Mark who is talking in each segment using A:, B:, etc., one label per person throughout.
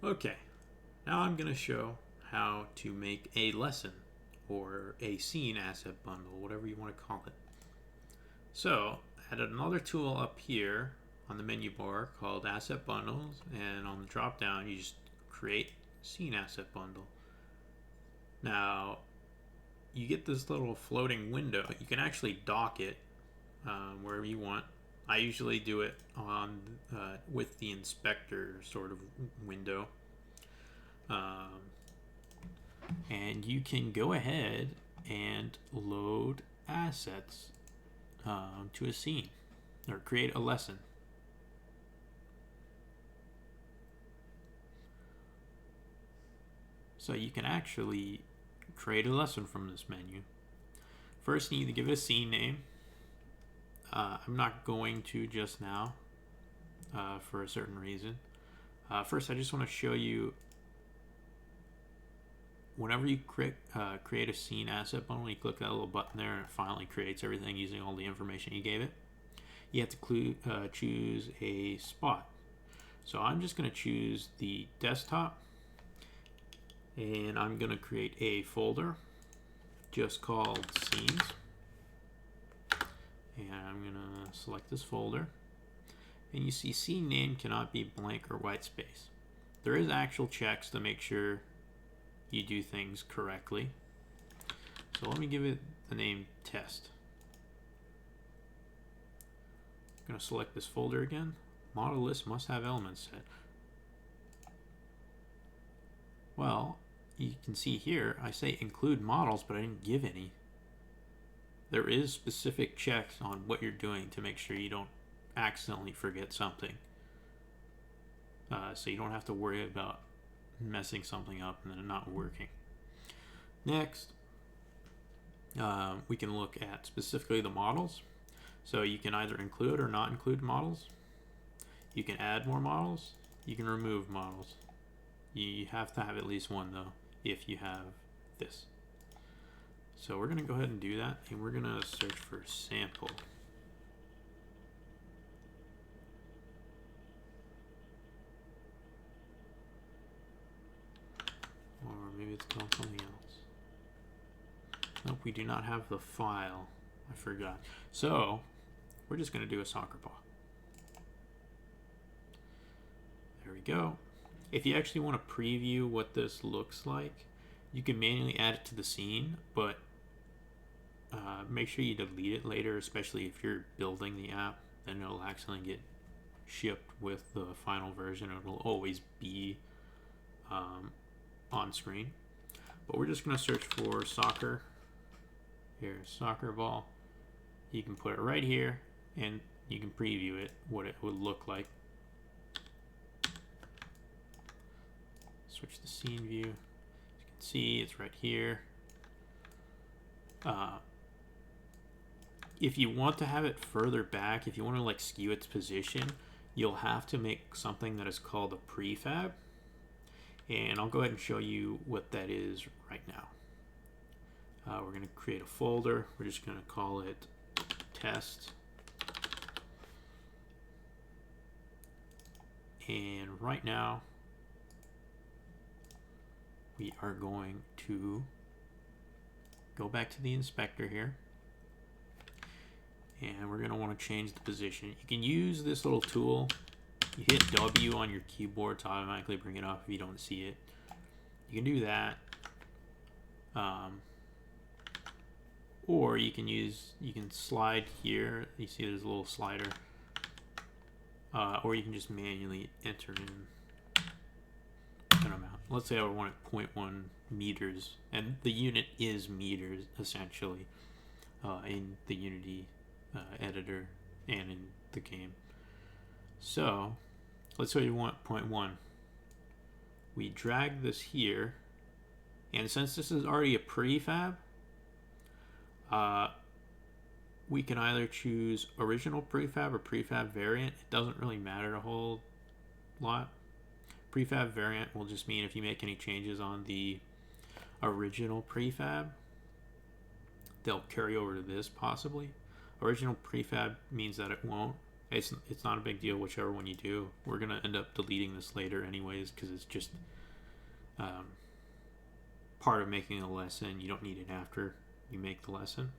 A: Okay, now I'm going to show how to make a lesson or a scene asset bundle, whatever you want to call it. So, I added another tool up here on the menu bar called Asset Bundles, and on the drop down you just create scene asset bundle. Now, you get this little floating window. You can actually dock it wherever you want. I usually do it on with the inspector sort of window. And you can go ahead and load assets to a scene or create a lesson. So you can actually create a lesson from this menu. First, you need to give it a scene name. I'm not going to just now for a certain reason. First, I just want to show you whenever you create a scene asset bundle, you click that little button there and it finally creates everything using all the information you gave it. You have to choose a spot. So I'm just going to choose the desktop, and I'm going to create a folder just called scenes. And I'm going to select this folder. And you see scene name cannot be blank or white space. There is actual checks to make sure you do things correctly. So let me give it the name test. I'm going to select this folder again. Model list must have elements set. Well, you can see here I say include models, but I didn't give any. There is specific checks on what you're doing to make sure you don't accidentally forget something. So you don't have to worry about messing something up and then it not working. Next, we can look at specifically the models. So you can either include or not include models. You can add more models. You can remove models. You have to have at least one though if you have this. So we're going to go ahead and do that, and we're going to search for sample. Or maybe it's called something else. Nope, we do not have the file. I forgot. So we're just going to do a soccer ball. There we go. If you actually want to preview what this looks like, you can manually add it to the scene, but make sure you delete it later, especially if you're building the app. Then it'll accidentally get shipped with the final version. It'll always be on screen. But we're just going to search for soccer. Here's soccer ball. You can put it right here, and you can preview it, what it would look like. Switch the scene view. As you can see, it's right here. If you want to have it further back, if you want to like skew its position, you'll have to make something that is called a prefab. And I'll go ahead and show you what that is right now. We're going to create a folder. We're just going to call it test. And right now, we are going to go back to the inspector here. And we're going to want to change the position. You can use this little tool. You hit W on your keyboard to automatically bring it up if you don't see it. You can do that. Or you can slide here. You see there's a little slider. Or you can just manually enter in an amount. Let's say I want it 0.1 meters. And the unit is meters, essentially, in the Unity editor and in the game. So let's say we want 0.1. We drag this here, and since this is already a prefab, we can either choose original prefab or prefab variant. It doesn't really matter a whole lot. Prefab variant will just mean if you make any changes on the original prefab, they'll carry over to this possibly. Original prefab means that it won't. It's not a big deal whichever one you do. We're gonna end up deleting this later anyways because it's just um, part of making a lesson. You don't need it after you make the lesson.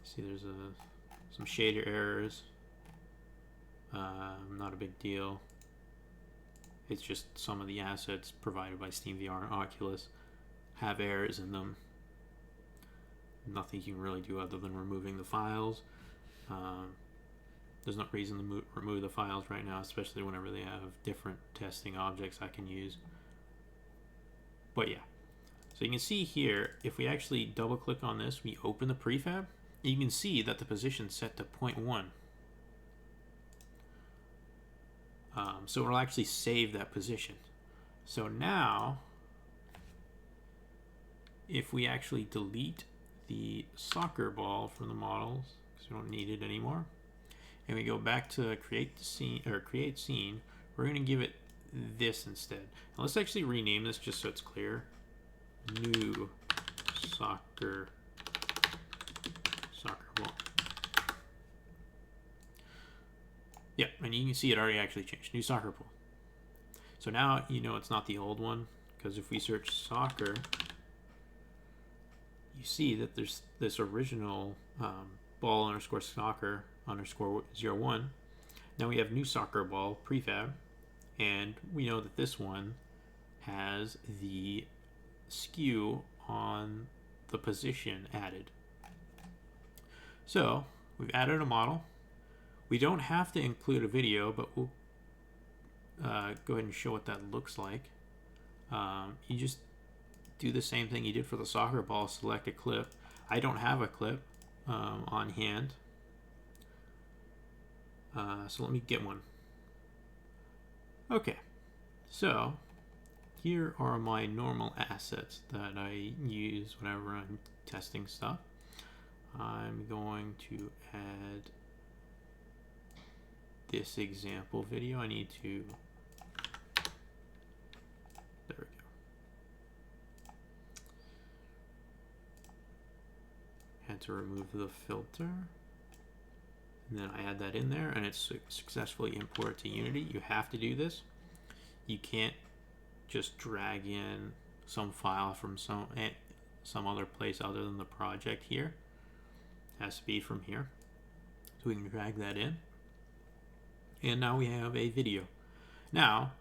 A: See, there's some shader errors. Not a big deal. It's just some of the assets provided by SteamVR and Oculus have errors in them. Nothing you can really do other than removing the files. There's no reason to remove the files right now, especially whenever they have different testing objects I can use. But yeah, so you can see here, if we actually double click on this, we open the prefab, you can see that the position's set to 0.1. So it'll actually save that position. So now, if we actually delete the soccer ball from the models, because we don't need it anymore, and we go back to create scene, we're going to give it this instead. Now let's actually rename this just so it's clear. New soccer ball. Yeah, and you can see it already actually changed. New soccer ball. So now you know it's not the old one, because if we search soccer, you see that there's this original ball underscore soccer underscore 01. Now we have new soccer ball prefab, and we know that this one has the skew on the position added. So we've added a model. We don't have to include a video, but we'll go ahead and show what that looks like. You just do the same thing you did for the soccer ball, select a clip. I don't have a clip on hand, so let me get one. Okay, so here are my normal assets that I use whenever I'm testing stuff. I'm going to add this example video. I need to, there we go. Had to remove the filter. And then I add that in there and it's successfully imported to Unity. You have to do this. You can't just drag in some file from some other place other than the project here. It has to be from here. So we can drag that in. And now we have a video. Now,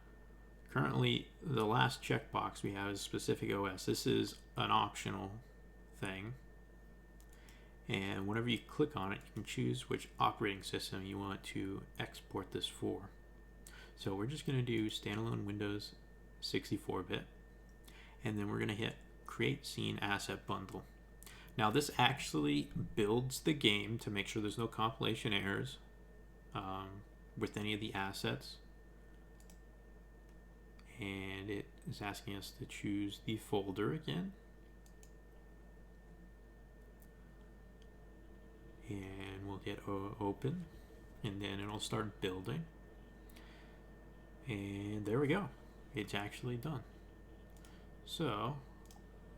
A: currently the last checkbox we have is specific OS. This is an optional thing. And whenever you click on it, you can choose which operating system you want to export this for. So we're just going to do standalone Windows 64-bit. And then we're going to hit Create Scene Asset Bundle. Now this actually builds the game to make sure there's no compilation errors with any of the assets. And it is asking us to choose the folder again. And we'll hit open, and then it'll start building. And there we go. It's actually done. So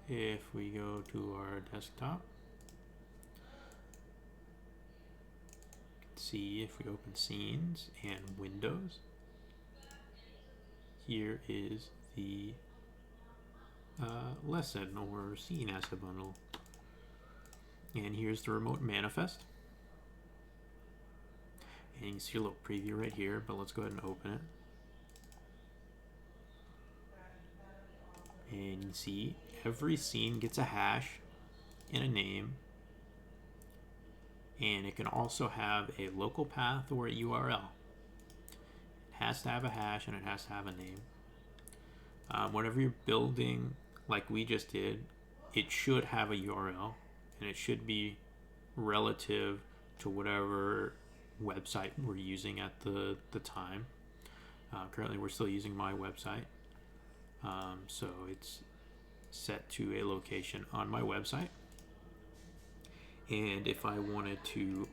A: if we go to our desktop, see if we open scenes and Windows, here is the lesson or scene asset bundle. And here's the remote manifest. And you can see a little preview right here, but let's go ahead and open it. And you can see every scene gets a hash and a name. And it can also have a local path or a URL. It has to have a hash and it has to have a name. Whenever you're building like we just did, it should have a URL. And it should be relative to whatever website we're using at the time. Currently we're still using my website. So it's set to a location on my website. And if I wanted to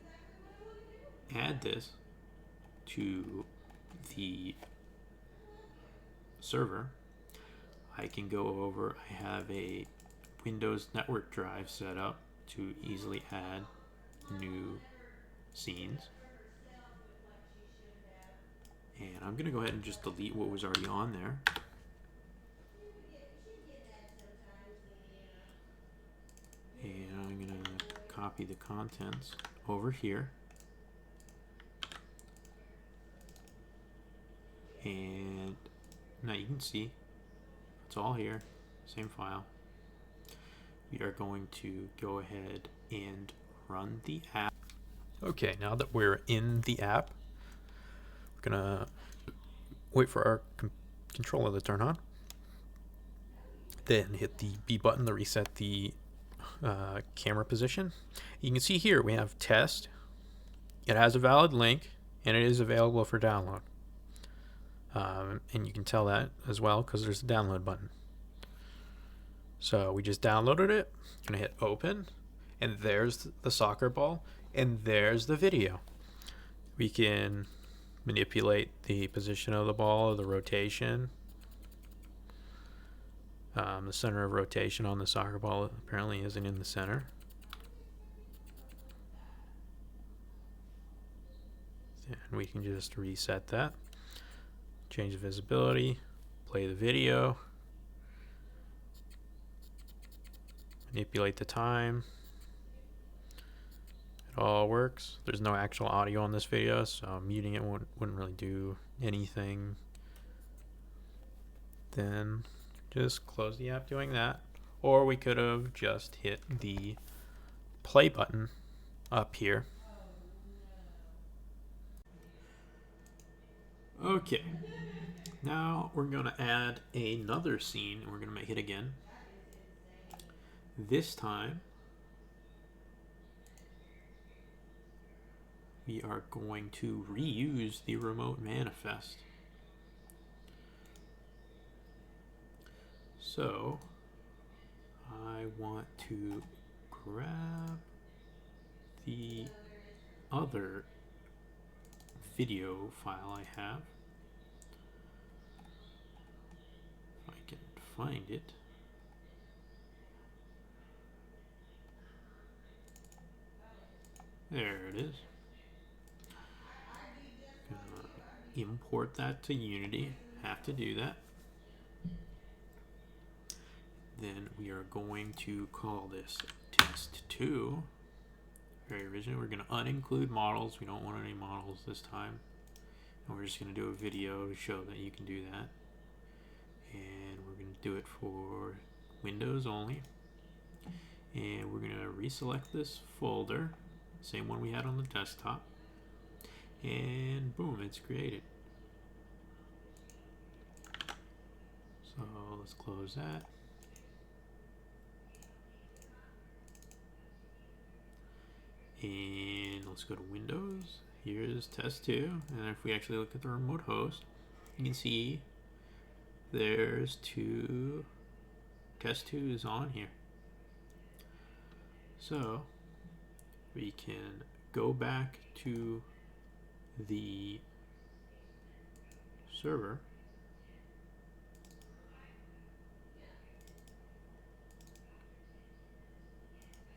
A: add this to the server, I can go over, I have a Windows network drive set up to easily add new scenes. And I'm going to go ahead and just delete what was already on there. And I'm going to copy the contents over here. And now you can see it's all here, same file. We are going to go ahead and run the app. Okay, now that we're in the app, we're gonna wait for our controller to turn on. Then hit the B button to reset the camera position. You can see here we have test. It has a valid link and it is available for download. And you can tell that as well because there's a download button. So we just downloaded it. I'm gonna hit open, and there's the soccer ball, and there's the video. We can manipulate the position of the ball, the rotation. The center of rotation on the soccer ball apparently isn't in the center. And we can just reset that. Change the visibility, play the video, manipulate the time. It all works. There's no actual audio on this video, so muting it wouldn't really do anything. Then just close the app doing that. Or we could have just hit the play button up here. Okay, now we're going to add another scene, and we're going to make it again. This time, we are going to reuse the remote manifest. So, I want to grab the other video file I have. If I can find it. There it is. Gonna import that to Unity. Have to do that. Then we are going to call this test2. Very original. We're going to uninclude models. We don't want any models this time. And we're just going to do a video to show that you can do that. And we're going to do it for Windows only. And we're going to reselect this folder. Same one we had on the desktop. And boom, it's created. So let's close that. And let's go to Windows. Here's test2. And if we actually look at the remote host, you can see there's test2 is on here. So we can go back to the server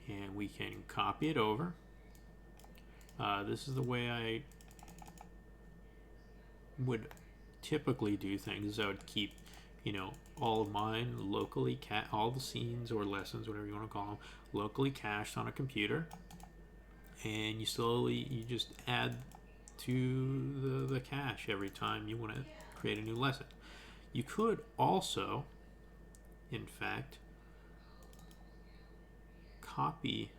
A: and we can copy it over. This is the way I would typically do things. I would keep, all of mine locally, all the scenes or lessons, whatever you want to call them, locally cached on a computer, and you just add to the cache every time you want to create a new lesson. You could also, in fact, copy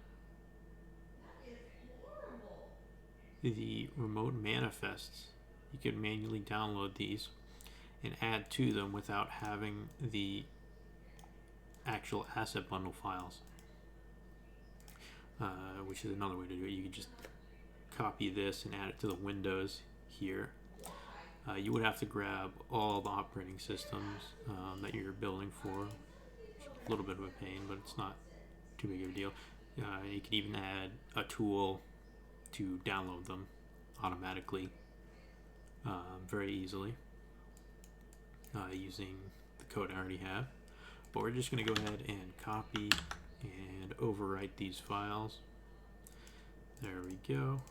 A: the remote manifests. You could manually download these and add to them without having the actual AssetBundle files, which is another way to do it. You could just copy this and add it to the Windows here. You would have to grab all the operating systems that you're building for. A little bit of a pain, but it's not too big of a deal. You could even add a tool to download them automatically very easily using the code I already have. But we're just going to go ahead and copy and overwrite these files. There we go.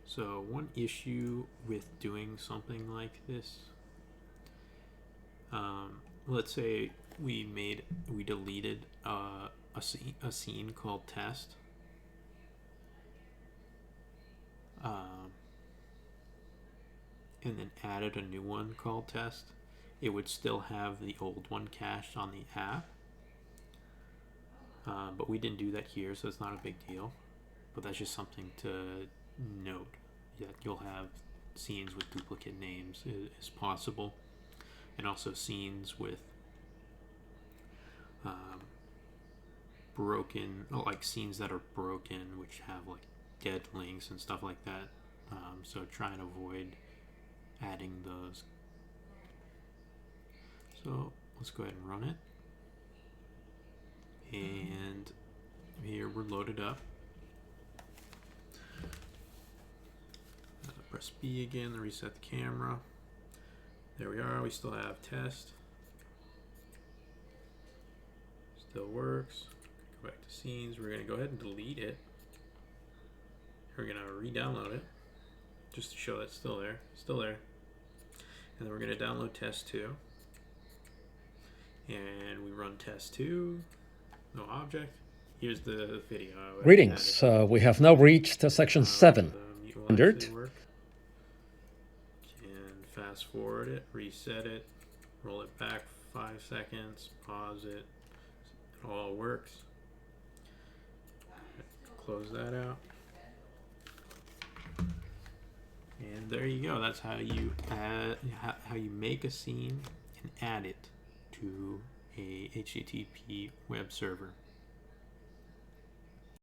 A: So one issue with doing something like this, let's say we deleted a scene called test, and then added a new one called test. It would still have the old one cached on the app, but we didn't do that here, so it's not a big deal. But that's just something to note, that you'll have scenes with duplicate names is possible, and also scenes with broken, like scenes that are broken, which have like dead links and stuff like that. So try and avoid adding those. So let's go ahead and run it, and here we're loaded up. Press B again to reset the camera. There we are. We still have test. Still works. Go back to scenes. We're going to go ahead and delete it. We're going to re-download it just to show that's still there. Still there. And then we're going to download test 2. And we run test 2. No object. Here's the video.
B: Greetings. We have now reached section 700.
A: Fast forward it, reset it, roll it back 5 seconds, pause it. It all works. Close that out. And there you go. That's how you make a scene and add it to a HTTP web server.